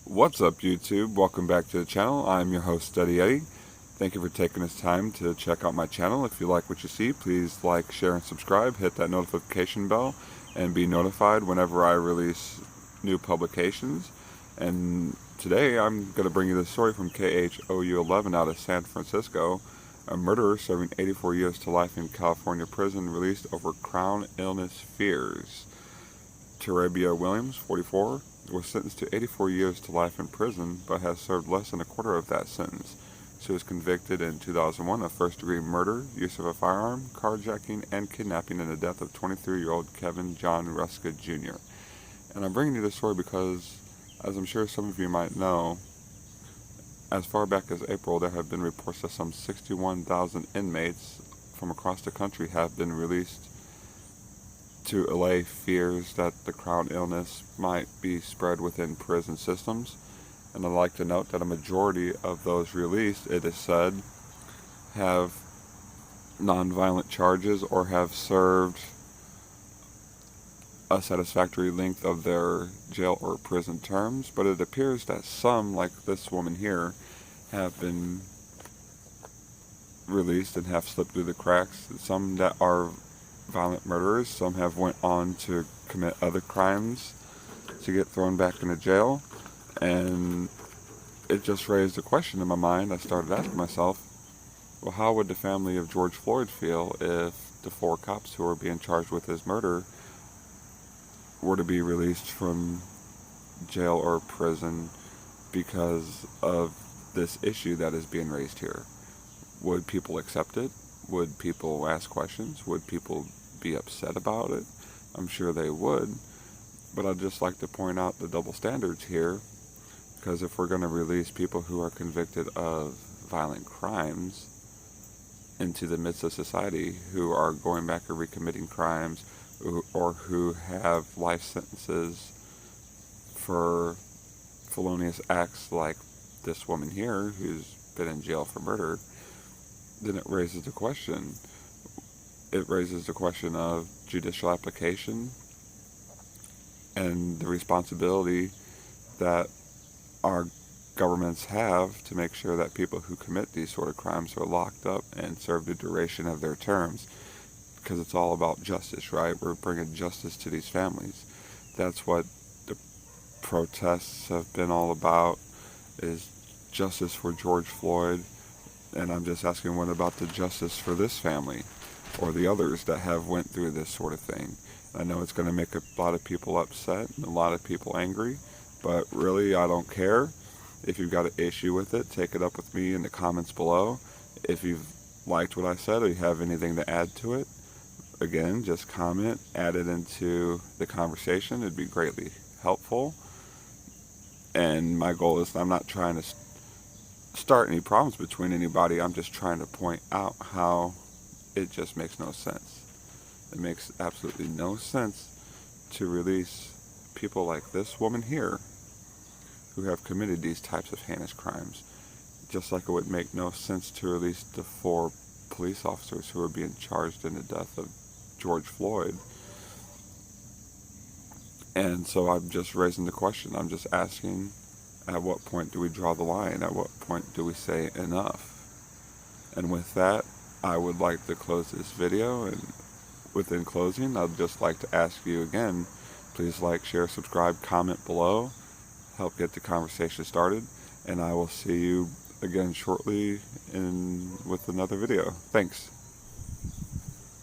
What's up, YouTube? Welcome back to the channel. I'm your host, Steady Eddie. Thank you for taking this time to check out my channel. If you like what you see, please like, share, and subscribe. Hit that notification bell and be notified whenever I release new publications. And today I'm going to bring you the story from KHOU 11 out of San Francisco. A murderer serving 84 years to life in California prison released over crown illness fears. Terebea Williams, 44, was sentenced to 84 years to life in prison, but has served less than a quarter of that sentence. She was convicted in 2001 of first-degree murder, use of a firearm, carjacking, and kidnapping in the death of 23-year-old Kevin John Ruska Jr. And I'm bringing you this story because, as I'm sure some of you might know, as far back as April, there have been reports that some 61,000 inmates from across the country have been released to allay fears that the crown illness might be spread within prison systems. And I'd like to note that a majority of those released, it is said, have non-violent charges or have served a satisfactory length of their jail or prison terms. But it appears that some, like this woman here, have been released and have slipped through the cracks. Some that are violent murderers, some have went on to commit other crimes to get thrown back into jail. And it just raised a question in my mind. I started asking myself, well, how would the family of George Floyd feel if the 4 cops who are being charged with his murder were to be released from jail or prison because of this issue that is being raised here? Would people accept it? Would people ask questions? Would people be upset about it? I'm sure they would. But I'd just like to point out the double standards here, because if we're going to release people who are convicted of violent crimes into the midst of society, who are going back and recommitting crimes, or who have life sentences for felonious acts like this woman here who's been in jail for murder, then it raises the question. It raises the question of judicial application and the responsibility that our governments have to make sure that people who commit these sort of crimes are locked up and serve the duration of their terms. Because it's all about justice, right? We're bringing justice to these families. That's what the protests have been all about, is justice for George Floyd. And I'm just asking, what about the justice for this family or the others that have went through this sort of thing? I know it's going to make a lot of people upset and a lot of people angry, but really I don't care. If you've got an issue with it, take it up with me in the comments below. If you've liked what I said or you have anything to add to it, again, just comment, add it into the conversation. It'd be greatly helpful. And my goal is, I'm not trying to start any problems between anybody. I'm just trying to point out how it just makes no sense. It makes absolutely no sense to release people like this woman here who have committed these types of heinous crimes. Just like it would make no sense to release the 4 police officers who are being charged in the death of George Floyd. And so I'm just raising the question. I'm just asking, at what point do we draw the line? At what point do we say enough? And with that, I would like to close this video. And within closing, I'd just like to ask you again, please like, share, subscribe, comment below. Help get the conversation started. And I will see you again shortly with another video. Thanks.